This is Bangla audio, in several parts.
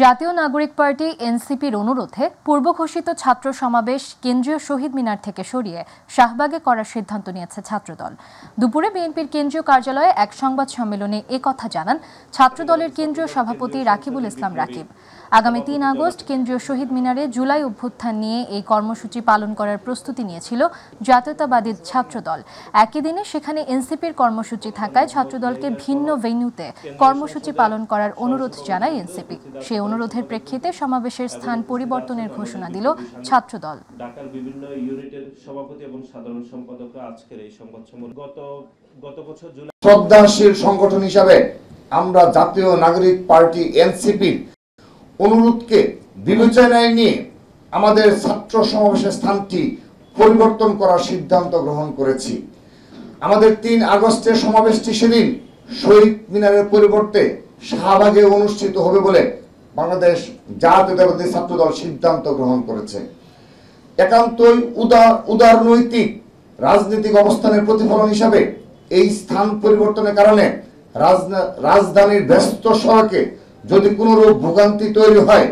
জাতীয় নাগরিক পার্টি এনসিপির অনুরোধে পূর্ব ঘোষিত ছাত্র সমাবেশ কেন্দ্রীয় শহীদ মিনার থেকে সরিয়ে শাহবাগে করার সিদ্ধান্ত নিয়েছে ছাত্রদল। দুপুরে বিএনপির কেন্দ্রীয় কার্যালয়ে এক সংবাদ সম্মেলনে একথা জানান ছাত্রদলের কেন্দ্রীয় সভাপতি রাকিবুল ইসলাম রাকিব। আগামী ৩ আগস্ট কেন্দ্রীয় শহীদ মিনারে জুলাই অভ্যুত্থান নিয়ে এই কর্মসূচি পালন করার প্রস্তুতি নিয়েছিল জাতীয়তাবাদী ছাত্রদল। একই দিনে সেখানে এনসিপির কর্মসূচি থাকায় ছাত্রদলকে ভিন্ন ভেন্যুতে কর্মসূচি পালন করার অনুরোধ জানায় এনসিপি। সেই অনুরোধের প্রেক্ষিতে সমাবেশের স্থান পরিবর্তনের ঘোষণা দিল ছাত্রদল। ঢাকার বিভিন্ন ইউনিটের সভাপতি এবং সাধারণ সম্পাদক আজকের এই সংবাদ সম্মেলন গত বছর জুলাই শ্রদ্ধাশীল সংগঠন হিসাবে আমরা জাতীয় নাগরিক পার্টি এনসিপির অনুরোধকে বিবেচনায় নিয়ে আমাদের ছাত্র সমাবেশের স্থানটি পরিবর্তন করার সিদ্ধান্ত গ্রহণ করেছি। আমাদের ৩ আগস্টের সমাবেশটি সেদিন শহীদ মিনারের পরিবর্তে শাহবাগে অনুষ্ঠিত হবে বলে বাংলাদেশ জাতীয়তাবাদী ছাত্রদল সিদ্ধান্ত গ্রহণ করেছে। একান্তই উদারনৈতিক রাজনৈতিক অবস্থানের প্রতিফলন হিসাবে এই স্থান পরিবর্তনের কারণে রাজধানীর ব্যস্ত সড়কে যদি কোনরূপ ভোগান্তি তৈরি হয়,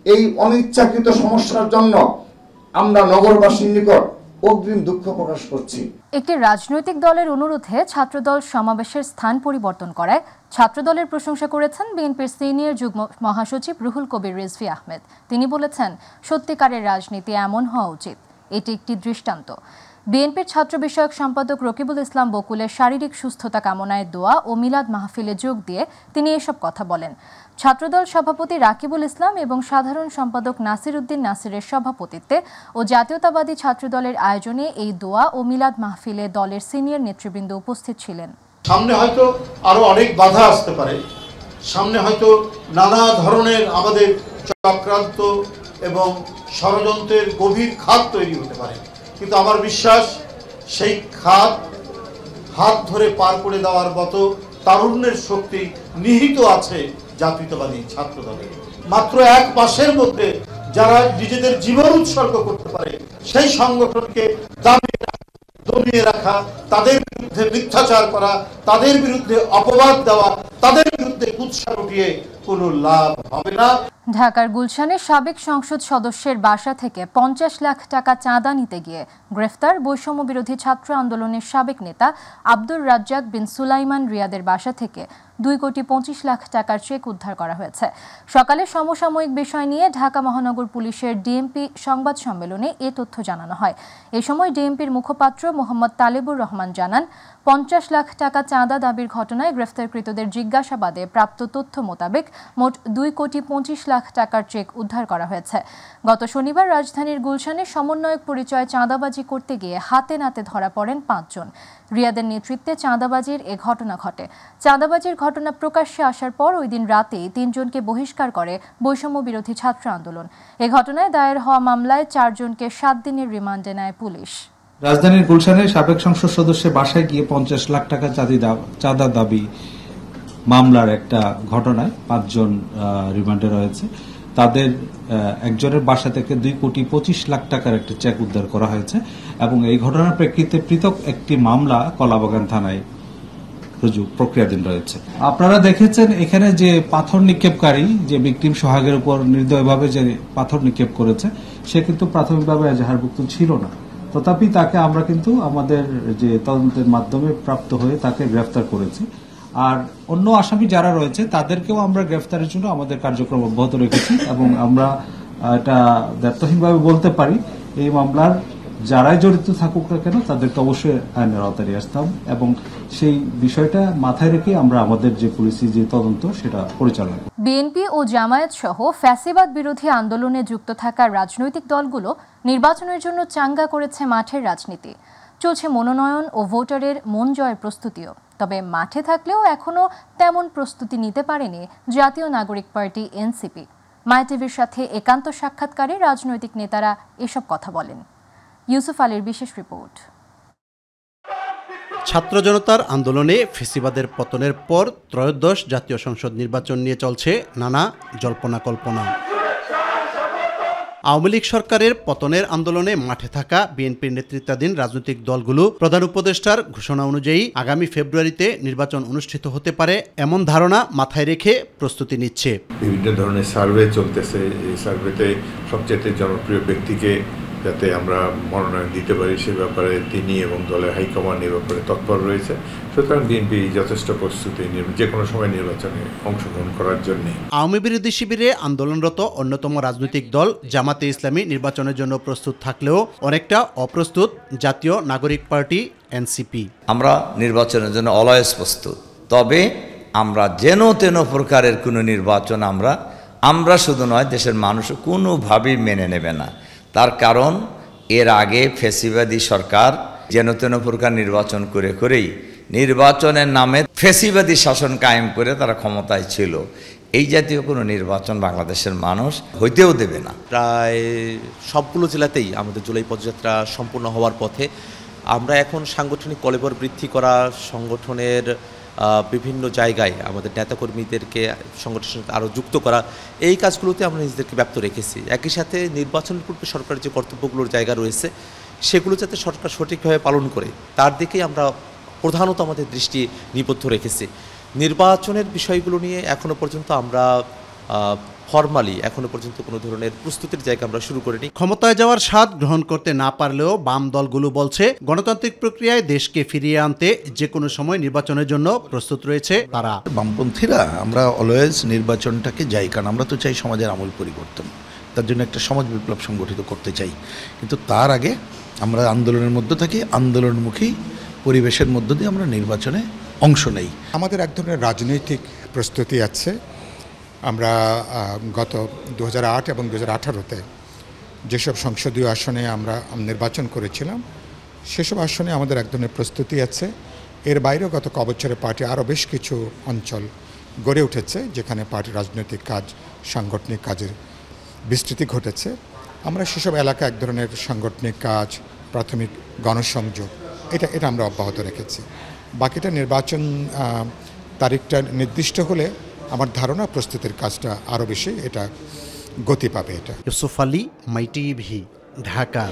এই অনিচ্ছাকৃত সমস্যার জন্য আমরা নগরবাসীর নিকট অগ্রিম দুঃখ প্রকাশ করছি। একটি রাজনৈতিক দলের অনুরোধে ছাত্রদল সমাবেশের স্থান পরিবর্তন করায় ছাত্রদলের প্রশংসা করেছেন বিএনপির সিনিয়র যুগ্ম মহাসচিব রুহুল কবির রিজভী আহমেদ। তিনি বলেছেন, সত্যিকারের রাজনীতি এমন হওয়া উচিত, এটি একটি দৃষ্টান্ত। বিএনপির ছাত্র বিষয়ক সম্পাদক রকিবুল ইসলাম বকুলের শারীরিক সুস্থতা কামনায় দোয়া ও মিলাদ মাহফিলে যোগ দিয়ে তিনি এসব কথা বলেন। ছাত্রদল সভাপতি রাকিবুল ইসলাম এবং সাধারণ সম্পাদক নাসির উদ্দিন নাসিরের সভাপতিত্বে ও জাতীয়তাবাদী ছাত্রদলের আয়োজনে এই দোয়া ও মিলাদ মাহফিলে দলের সিনিয়র নেতৃবৃন্দ উপস্থিত ছিলেন। সামনে হয়তো আরো অনেক বাধা আসতে পারে, সামনে হয়তো নানা ধরনের আমাদের চক্রান্ত এবং ষড়যন্ত্রের গভীর খাত তৈরি হতে পারে, কিন্তু আমার বিশ্বাস সেই হাত ধরে পার করে দেওয়ার মতো তারুণ্যের শক্তি নিহিত আছে জাতীয়তাবাদী ছাত্রদলে। মাত্র 1 মাসের মধ্যে যারা নিজেদের জীবন উৎসর্গ করতে পারে সেই সংগঠনকে দমিয়ে রাখা, তাদের বিরুদ্ধে মিথ্যাচার করা, তাদের বিরুদ্ধে অপবাদ দেওয়া, তাদের বিরুদ্ধে কুৎসা উঠিয়ে কোনো লাভ হবে না। ঢাকার গুলশানে সাবেক সংসদ সদস্যের বাসা থেকে 50 লাখ টাকা চাঁদা নিতে গিয়ে গ্রেফতার বৈষম্য বিরোধী ছাত্র আন্দোলনের সাবেক নেতা আব্দুর রাজ্জাক বিন সুলাইমান রিয়াদের বাসা থেকে 2,25,00,000 টাকার চেক উদ্ধার করা হয়েছে। সকালে সমসাময়িক বিষয় নিয়ে ঢাকা মহানগর পুলিশের ডিএমপি সংবাদ সম্মেলনে এ তথ্য জানানো হয়। এ সময় ডিএমপির মুখপাত্র মোহাম্মদ তালেবুর রহমান জানান, 50 লাখ টাকা চাঁদা দাবির ঘটনায় গ্রেফতারকৃতদের জিজ্ঞাসাবাদে প্রাপ্ত তথ্য মোতাবেক মোট 2,25,00,000 টাকার চেক উদ্ধার করা হয়েছে। গত শনিবার রাজধানীর গুলশানে সমন্বয়ক পরিচয়ে চাঁদাবাজি করতে গিয়ে হাতে নাতে ধরা পড়েন 5 জন। রিয়াদের নেতৃত্বে চাঁদাবাজির এ ঘটনা ঘটে। চাঁদাবাজির ঘটনা প্রকাশ্যে আসার পর ওই দিন রাতেই 3 জনকে বহিষ্কার করে বৈষম্য বিরোধী ছাত্র আন্দোলন। এ ঘটনায় দায়ের হওয়া মামলায় 4 জনকে 7 দিনের রিমান্ডে নেয় পুলিশ। রাজধানীর গুলশানে সাবেক সংসদ সদস্যের বাসায় গিয়ে 50 লাখ টাকা চাঁদা দাবি মামলার একটা ঘটনায় 5 জন রিমান্ডে রয়েছে। তাদের একজনের বাসা থেকে 2,25,00,000 টাকার একটা চেক উদ্ধার করা হয়েছে এবং এই ঘটনার প্রেক্ষিতে পৃথক একটি মামলা কলাবাগান থানায় প্রক্রিয়াধীন রয়েছে। আপনারা দেখেছেন এখানে যে পাথর নিক্ষেপকারী, যে ভিকটিম সোহাগের উপর নির্দয়ভাবে যে পাথর নিক্ষেপ করেছে, সে কিন্তু প্রাথমিকভাবে এজাহারভুক্ত ছিল না। তথাপি তাকে আমরা কিন্তু আমাদের যে তদন্তের মাধ্যমে প্রাপ্ত হয়ে তাকে গ্রেফতার করেছি। আর অন্য আসামি যারা রয়েছে তাদেরকেও আমরা গ্রেফতারের জন্য আমাদের কার্যক্রম অব্যাহত রেখেছি এবং আমরা এটা দায়িত্বহীনভাবে বলতে পারি, এই মামলার যারাই জড়িত থাকুক না কেন তাদেরকে অবশ্যই আইনের আওতায় নিয়ে আসতে হবে এবং সেই বিষয়টা মাথায় রেখে আমরা আমাদের যে পুলিশি যে তদন্ত সেটা পরিচালনা করি। বিএনপি ও জামায়াত সহ ফ্যাসিবাদ বিরোধী আন্দোলনে যুক্ত থাকা রাজনৈতিক দলগুলো নির্বাচনের জন্য চাঙ্গা করেছে মাঠের রাজনীতি। চলছে মনোনয়ন ও ভোটারের মন জয়ের প্রস্তুতিও। তবে মাঠে থাকলেও এখনও তেমন প্রস্তুতি নিতে পারেনি জাতীয় নাগরিক পার্টি এনসিপি। মাই টিভির সাথে একান্ত সাক্ষাৎকারে রাজনৈতিক নেতারা এসব কথা বলেন। ইউসুফ আলীর বিশেষ রিপোর্ট। ছাত্র জনতার আন্দোলনে ফ্যাসিবাদের পতনের পর ত্রয়োদশ জাতীয় সংসদ নির্বাচন নিয়ে চলছে নানা জল্পনা কল্পনা। আওয়ামী লীগ সরকারের পতনের আন্দোলনে মাঠে থাকা বিএনপির নেতৃত্বাধীন রাজনৈতিক দলগুলো প্রধান উপদেষ্টার ঘোষণা অনুযায়ী আগামী ফেব্রুয়ারিতে নির্বাচন অনুষ্ঠিত হতে পারে এমন ধারণা মাথায় রেখে প্রস্তুতি নিচ্ছে। বিভিন্ন ধরনের সার্ভে চলতেছে, এই সার্ভেতে সবচেয়ে জনপ্রিয় ব্যক্তিকে যাতে আমরা মনোনয়ন দিতে পারি সে ব্যাপারে তিনি এবং দলের হাইকমান্ড এ ব্যাপারে তৎপর রয়েছে। সুতরাং বিএনপি যথেষ্ট প্রস্তুতি যে কোনো সময় নির্বাচনে অংশগ্রহণ করার জন্য। আওয়ামী বিরোধী শিবিরে আন্দোলনরত অন্যতম রাজনৈতিক দল জামাতে ইসলামী নির্বাচনের জন্য প্রস্তুত থাকলেও অনেকটা অপ্রস্তুত জাতীয় নাগরিক পার্টি এনসিপি। আমরা নির্বাচনের জন্য অলওয়েজ প্রস্তুত, তবে আমরা যেন তেন প্রকারের কোনো নির্বাচন আমরা শুধু নয় দেশের মানুষও কোনোভাবেই মেনে নেবে না। তার কারণ এর আগে ফ্যাসিবাদী সরকার যেন তেন প্রকার নির্বাচন করেই নির্বাচনের নামে ফ্যাসিবাদী শাসন কায়েম করে তারা ক্ষমতায় ছিল। এই জাতীয় কোনো নির্বাচন বাংলাদেশের মানুষ হইতেও দেবে না। প্রায় সবগুলো জেলাতেই আমাদের জুলাই পদযাত্রা সম্পূর্ণ হওয়ার পথে। আমরা এখন সাংগঠনিক কলেবর বৃদ্ধি করা, সংগঠনের বিভিন্ন জায়গায় আমাদের নেতাকর্মীদেরকে সংগঠনের সাথে আরও যুক্ত করা, এই কাজগুলোতে আমরা নিজেদেরকে ব্যপ্ত রেখেছি। একই সাথে নির্বাচন পূর্বে সরকারের যে কর্তব্যগুলোর জায়গা রয়েছে সেগুলো যাতে সরকার সঠিকভাবে পালন করে তার দিকেই আমরা প্রধানত আমাদের দৃষ্টি নিবদ্ধ রেখেছি। নির্বাচনের বিষয়গুলো নিয়ে এখনো পর্যন্ত আমরা ফরমালি এখনো পর্যন্ত কোনো ধরনের প্রস্তুতির জায়গা আমরা শুরু করিনি। ক্ষমতায় যাওয়ার স্বাদ গ্রহণ করতে না পারলেও বাম দলগুলো বলছে গণতান্ত্রিক প্রক্রিয়ায় দেশকে ফিরিয়ে আনতে যে কোনো সময় নির্বাচনের জন্য প্রস্তুত রয়েছে তারা। বামপন্থীরা আমরা অলওয়েজ নির্বাচনটাকে যাই, কারণ আমরা তো চাই সমাজের আমূল পরিবর্তন, তার জন্য একটা সমাজ বিপ্লব সংগঠিত করতে চাই। কিন্তু তার আগে আমরা আন্দোলনের মধ্যে থাকি, আন্দোলনমুখী পরিবেশের মধ্য দিয়ে আমরা নির্বাচনে অংশ নেই। আমাদের এক ধরনের রাজনৈতিক প্রস্তুতি আছে। আমরা গত 2008 এবং 2018-তে যেসব সংসদীয় আসনে আমরা নির্বাচন করেছিলাম সেসব আসনে আমাদের এক ধরনের প্রস্তুতি আছে। এর বাইরেও গত কবছরে পার্টি আরও বেশ কিছু অঞ্চল গড়ে উঠেছে যেখানে পার্টির রাজনৈতিক কাজ, সাংগঠনিক কাজের বিস্তৃতি ঘটেছে। আমরা সেসব এলাকায় এক ধরনের সাংগঠনিক কাজ, প্রাথমিক গণসংযোগ এটা আমরা অব্যাহত রেখেছি। বাকিটা নির্বাচন তারিখটা নির্দিষ্ট হলে আমার ধারণা প্রস্তুতির কাজটা আরও বেশি এটা গতি পাবে। ইউসুফ আলী, মাই টিভি, ঢাকা।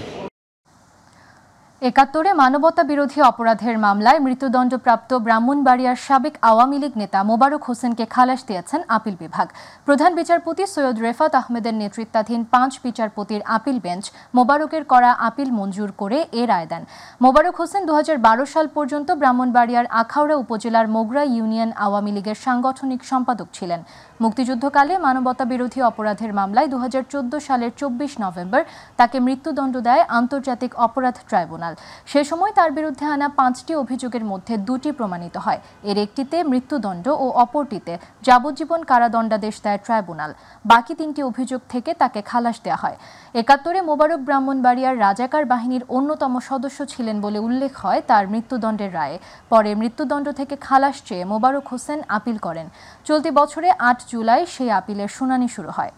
৭১ মানবতা বিরোধী অপরাধের মামলায় মৃত্যুদণ্ডপ্রাপ্ত ব্রাহ্মণবাড়িয়ার সাবেক আওয়ামী লীগ নেতা মোবারক হোসেনকে খালাস দিয়েছেন আপিল বিভাগ। প্রধান বিচারপতি সৈয়দ রেফাত আহমেদের নেতৃত্বাধীন 5 বিচারপতির আপিল বেঞ্চ মোবারকের করা আপিল মঞ্জুর করে এ রায় দেন। মোবারক হোসেন 2012 সাল পর্যন্ত ব্রাহ্মণবাড়িয়ার আখাউড়া উপজেলার মোগরা ইউনিয়ন আওয়ামী লীগের সাংগঠনিক সম্পাদক ছিলেন। মুক্তিযুদ্ধকালে মানবতা বিরোধী অপরাধের মামলায় 2014 সালের 24 নভেম্বর তাকে মৃত্যুদণ্ড দেয় আন্তর্জাতিক অপরাধ ট্রাইব্যুনাল। সে সময় তার বিরুদ্ধে আনা 5টি অভিযোগের মধ্যে 2টি প্রমাণিত হয়। এর একটিতে মৃত্যুদণ্ড ও অপরটিতে যাবজ্জীবন কারাদণ্ডাদেশ দেয় ট্রাইব্যুনাল। বাকি 3টি অভিযোগ থেকে তাকে খালাস দেওয়া হয়। ৭১ মোবারক ব্রাহ্মণবাড়িয়ার রাজাকার বাহিনীর অন্যতম সদস্য ছিলেন বলে উল্লেখ হয় তার মৃত্যুদণ্ডের রায়ে। পরে মৃত্যুদণ্ড থেকে খালাস চেয়ে মোবারক হোসেন আপিল করেন। চলতি বছরে 8 জুলাই সেই আপিলের শুনানি শুরু হয়।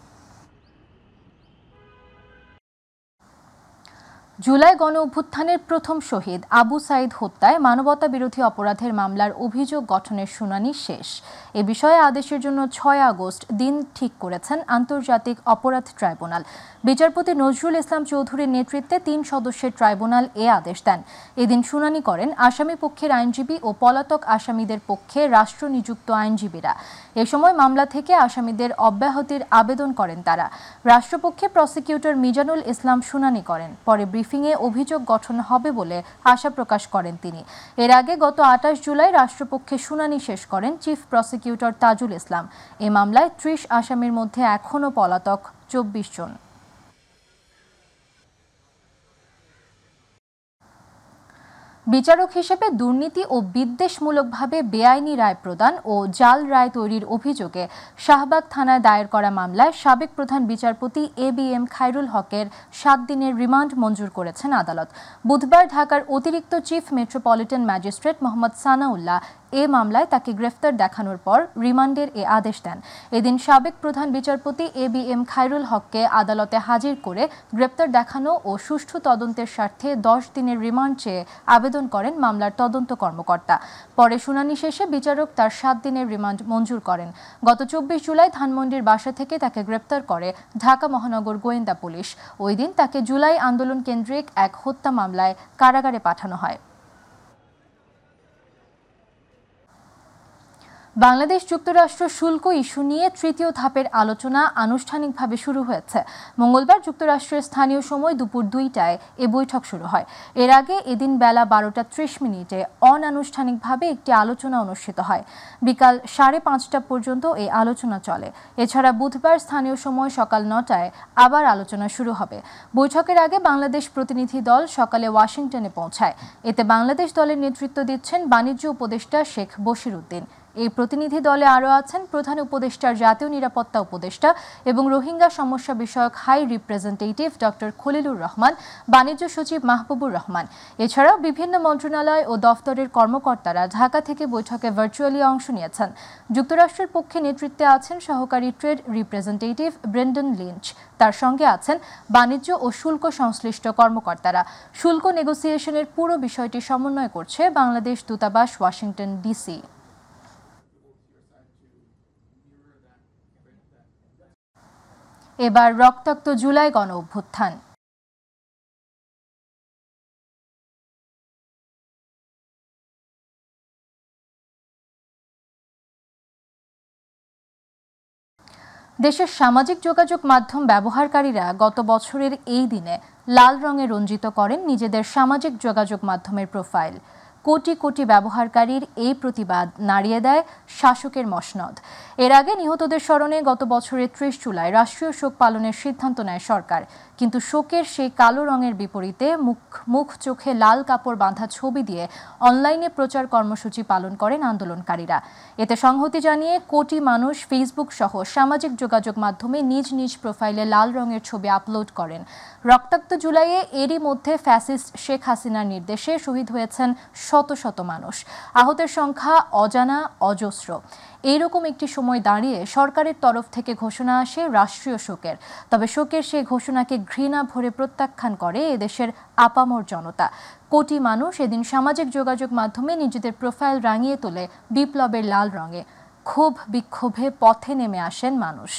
জুলাই গণ অভ্যুত্থানের প্রথম শহীদ আবু সাইদ হত্যায় মানবতা বিরোধী অপরাধের মামলার অভিযোগ গঠনের শুনানি শেষ। এ বিষয়ে আদেশের জন্য 6 আগস্ট দিন ঠিক করেছেন আন্তর্জাতিক অপরাধ ট্রাইব্যুনাল। বিচারপতি নজরুল ইসলাম চৌধুরীর নেতৃত্বে 3 সদস্যের ট্রাইব্যুনাল এ আদেশ দেন। এদিন শুনানি করেন আসামি পক্ষের আইনজীবী ও পলাতক আসামিদের পক্ষে রাষ্ট্রনিযুক্ত আইনজীবীরা। এ সময় মামলা থেকে আসামিদের অব্যাহতির আবেদন করেন তারা। রাষ্ট্রপক্ষে প্রসিকিউটর মিজানুল ইসলাম শুনানি করেন। পরে ব্রিফিংয়ে অভিযোগ গঠন হবে বলে আশা প্রকাশ করেন তিনি। এর আগে গত 28 জুলাই রাষ্ট্রপক্ষে শুনানি শেষ করেন চিফ প্রসিকিউটর তাজুল ইসলাম। এ মামলায় 30 আসামির মধ্যে এখনও পলাতক 24 জন। বিচারক হিসেবে দুর্নীতি ও বিদ্বেষমূলকভাবে বেআইনি রায় প্রদান ও জাল রায় তৈরির অভিযোগে শাহবাগ থানায় দায়ের করা মামলায় সাবেক প্রধান বিচারপতি ABM খায়রুল হকের 7 দিনের রিমান্ড মঞ্জুর করেছেন আদালত। বুধবার ঢাকার অতিরিক্ত chief metropolitan magistrate Mohammad Sanaullah এ মামলায় তাকে গ্রেফতার দেখানোর পর রিমান্ডের এ আদেশ দেন। এদিন সাবেক প্রধান বিচারপতি ABM খায়রুল হককে আদালতে হাজির করে গ্রেপ্তার দেখানো ও সুষ্ঠু তদন্তের স্বার্থে 10 দিনের রিমান্ড চেয়ে আবেদন করেন মামলার তদন্ত কর্মকর্তা। পরে শুনানি শেষে বিচারক তার 7 দিনের রিমান্ড মঞ্জুর করেন। গত 24 জুলাই ধানমন্ডির বাসা থেকে তাকে গ্রেপ্তার করে ঢাকা মহানগর গোয়েন্দা পুলিশ। ওই দিন তাকে জুলাই আন্দোলন কেন্দ্রিক এক হত্যা মামলায় কারাগারে পাঠানো হয়। বাংলাদেশ যুক্তরাষ্ট্র শুল্ক ইস্যু নিয়ে তৃতীয় ধাপের আলোচনা আনুষ্ঠানিকভাবে শুরু হয়েছে। মঙ্গলবার যুক্তরাষ্ট্রের স্থানীয় সময় দুপুর 2টায় এ বৈঠক শুরু হয়। এর আগে এদিন বেলা 12:30 অনানুষ্ঠানিকভাবে একটি আলোচনা অনুষ্ঠিত হয়। বিকাল 5:30 পর্যন্ত এই আলোচনা চলে। এছাড়া বুধবার স্থানীয় সময় সকাল 9টায় আবার আলোচনা শুরু হবে। বৈঠকের আগে বাংলাদেশ প্রতিনিধি দল সকালে ওয়াশিংটনে পৌঁছায়। এতে বাংলাদেশ দলের নেতৃত্ব দিচ্ছেন বাণিজ্য উপদেষ্টা শেখ বশির উদ্দিন। এই প্রতিনিধি দলে আরও আছেন প্রধান উপদেষ্টার জাতীয় নিরাপত্তা উপদেষ্টা এবং রোহিঙ্গা সমস্যা বিষয়ক high representative doctor Khalilur Rahman, বাণিজ্য সচিব মাহবুবুর রহমান। এছাড়াও বিভিন্ন মন্ত্রণালয় ও দফতরের কর্মকর্তারা ঢাকা থেকে বৈঠকে ভার্চুয়ালি অংশ নিয়েছেন। যুক্তরাষ্ট্রের পক্ষে নেতৃত্বে আছেন সহকারী ট্রেড রিপ্রেজেন্টেটিভ ব্রেন্ডন লিঞ্চ। তার সঙ্গে আছেন বাণিজ্য ও শুল্ক সংশ্লিষ্ট কর্মকর্তারা। শুল্ক নেগোসিয়েশনের পুরো বিষয়টি সমন্বয় করছে বাংলাদেশ দূতাবাস ওয়াশিংটন ডিসি। এবার রক্তাক্ত জুলাই গণ অভ্যুত্থান। দেশের সামাজিক যোগাযোগ মাধ্যম ব্যবহারকারীরা গত বছরের এই দিনে লাল রঙে রঞ্জিত করেন নিজেদের সামাজিক যোগাযোগ মাধ্যমের প্রোফাইল। কোটি কোটি ব্যবহারকারীর এই প্রতিবাদ নাড়িয়ে দেয় শাসকের মসনদ। এর আগে নিহতদের স্মরণে গত বছরের 30 জুলাই রাষ্ট্রীয় শোক পালনের সিদ্ধান্ত নেয় সরকার। কিন্তু শোকের সেই কালো রঙের বিপরীতে মুখ চোখে লাল কাপড় বাঁধা ছবি দিয়ে অনলাইনে প্রচার কর্মসূচি পালন করেন আন্দোলনকারীরা। এতে সংহতি জানিয়ে কোটি মানুষ ফেসবুক সহ সামাজিক যোগাযোগ মাধ্যমে নিজ নিজ প্রোফাইলে লাল রঙের ছবি আপলোড করেন। রক্তাক্ত জুলাইয়ে এরই মধ্যে ফ্যাসিস্ট শেখ হাসিনার নির্দেশে শহীদ হয়েছেন শত শত মানুষ। আহতের সংখ্যা অজানা, অজস্র। এইরকম একটি সময় দাঁড়িয়ে সরকারের তরফ থেকে ঘোষণা আসে রাষ্ট্রীয় শোকের। তবে শোকের সেই ঘোষণাকে ঘৃণা ভরে প্রত্যাখ্যান করে এদেশের আপামর জনতা। কোটি মানুষ এদিন সামাজিক যোগাযোগ মাধ্যমে নিজেদের প্রোফাইল রাঙিয়ে তোলে বিপ্লবের লাল রঙে। ক্ষোভ বিক্ষোভে পথে নেমে আসেন মানুষ।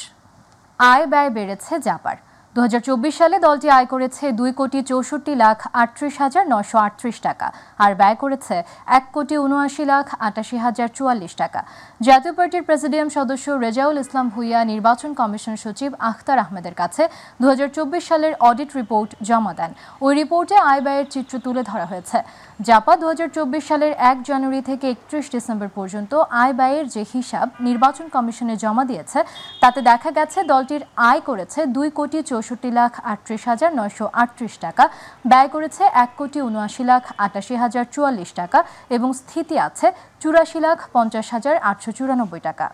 আয় ব্যয় বেড়েছে জাপার। 2024 সালে দলটি আয় করেছে 2,64,38,938 টাকা আর ব্যয় করেছে 1,79,88,044 টাকা। জাতীয় পার্টির প্রেসিডিয়াম সদস্য রেজাউল ইসলাম ভুইয়া নির্বাচন কমিশন সচিব আখতার আহমেদের কাছে 2024 সালের অডিট রিপোর্ট জমা দেন। ওই রিপোর্টে আয় ব্যয়ের চিত্র তুলে ধরা হয়েছে। জাপা 2024 সালের 1 জানুয়ারি থেকে 31 ডিসেম্বর পর্যন্ত আয় ব্যয়ের যে হিসাব নির্বাচন কমিশনে জমা দিয়েছে তাতে দেখা গেছে দলটির আয় করেছে 2,64,38,938 টাকা, ব্যয় করেছে 1,79,88,044 টাকা এবং স্থিতি আছে 84,50,894 টাকা।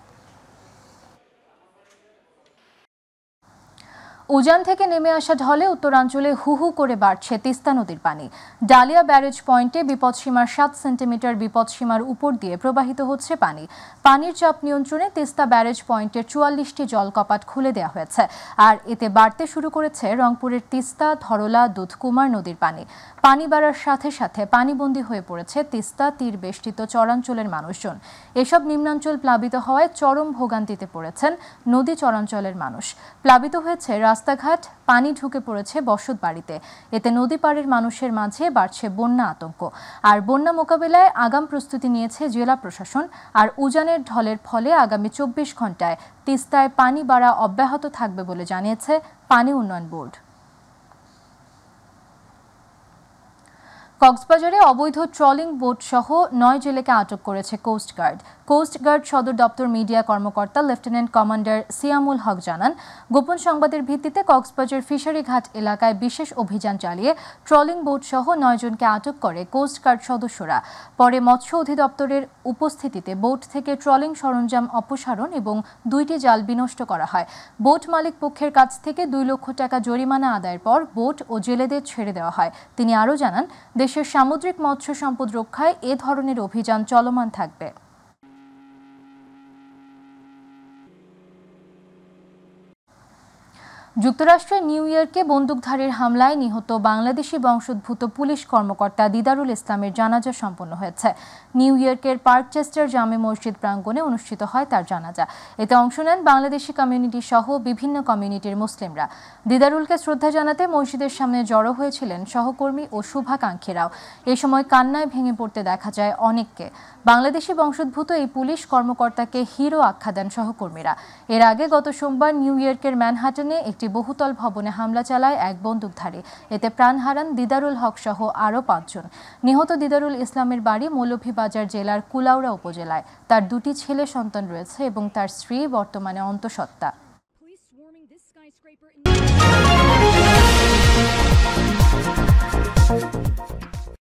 উজান থেকে নেমে আসা ঢলে উত্তরাঞ্চলে হু হু করে বাড়ছে তিস্তা নদীর পানি। ডালিয়া ব্যারেজ পয়েন্টে বিপদসীমার 7 সেন্টিমিটার বিপদসীমার উপর দিয়ে প্রবাহিত হচ্ছে পানি। পানির চাপ নিয়ন্ত্রণে তিস্তা ব্যারেজ পয়েন্টের 44টি জলকপাট খুলে দেওয়া হয়েছে। আর এতে বাড়তে শুরু করেছে রংপুরের তিস্তা, ধরলা, দুধকুমার নদীর পানি। পানি বাড়ার সাথে সাথে পানিবন্দী হয়ে পড়েছে তিস্তা তীর বেষ্টিত চরাঞ্চলের মানুষজন। এসব নিম্নাঞ্চল প্লাবিত হওয়ায় চরম ভোগান্তিতে পড়েছেন নদী চরাঞ্চলের মানুষ। প্লাবিত হয়েছে রাস্তাঘাট, পানি ঢুকে পড়েছে বসত বাড়িতে। এতে নদী পাড়ের মানুষের মাঝে বাড়ছে বন্যা আতঙ্ক। আর বন্যা মোকাবিলায় আগাম প্রস্তুতি নিয়েছে জেলা প্রশাসন। আর উজানের ঢলের ফলে আগামী 24 ঘন্টায় তিস্তায় পানি বাড়া অব্যাহত থাকবে বলে জানিয়েছে পানি উন্নয়ন বোর্ড। কক্সবাজারে অবৈধ ট্রলিং বোট সহ 9 জেলেকে আটক করেছে কোস্টগার্ড। কোস্টগার্ড সদর দপ্তর মিডিয়া কর্মকর্তা লেফটেন্যান্ট কমান্ডার সিয়ামুল হক জানান, গোপন সংবাদের ভিত্তিতে কক্সবাজার ফিশারি ঘাট এলাকায় বিশেষ অভিযান চালিয়ে ট্রলিং বোট সহ 9 জনকে আটক করে কোস্টগার্ড সদস্যরা। পরে মৎস্য অধিদপ্তরের উপস্থিতিতে বোট থেকে ট্রলিং সরঞ্জাম অপসারণ এবং 2টি জাল বিনষ্ট করা হয়। বোট মালিক পক্ষের কাছ থেকে 2 লক্ষ টাকা জরিমানা আদায়ের পর বোট ও জেলেদের ছেড়ে দেওয়া হয়। তিনি আরও জানান, দেশের সামুদ্রিক মৎস্য সম্পদ রক্ষায় এ ধরনের অভিযান চলমান থাকবে। যুক্তরাষ্ট্রে নিউ ইয়র্কে বন্দুকধারীর হামলায় নিহত বাংলাদেশি বংশোদ্ভূত পুলিশ কর্মকর্তা দিদারুল ইসলামের জানাজা সম্পন্ন হয়েছে। নিউ ইয়র্কের পার্কচেস্টার জামে মসজিদ প্রাঙ্গণে অনুষ্ঠিত হয় তার জানাজা। এতে অংশ নেন বাংলাদেশি কমিউনিটি সহ বিভিন্ন কমিউনিটির মুসলিমরা। দিদারুলকে শ্রদ্ধা জানাতে মসজিদের সামনে জড়ো হয়েছিলেন সহকর্মী ও শুভাকাঙ্ক্ষীরাও। এই সময় কান্নায় ভেঙে পড়তে দেখা যায় অনেককে। বাংলাদেশি বংশোদ্ভূত এই পুলিশ কর্মকর্তাকে হিরো আখ্যা দেন সহকর্মীরা। এর আগে গত সোমবার নিউ ইয়র্কের ম্যানহাটনে একটি বহুতল ভবনে হামলা চালায় এক বন্দুকধারী। এতে প্রাণ হারান দিদারুল হক সহ আরও 5 জন। নিহত দিদারুল ইসলামের বাড়ি মৌলভীবাজার জেলার কুলাউড়া উপজেলায়। তার 2টি ছেলে সন্তান রয়েছে এবং তার স্ত্রী বর্তমানে অন্তঃসত্ত্বা।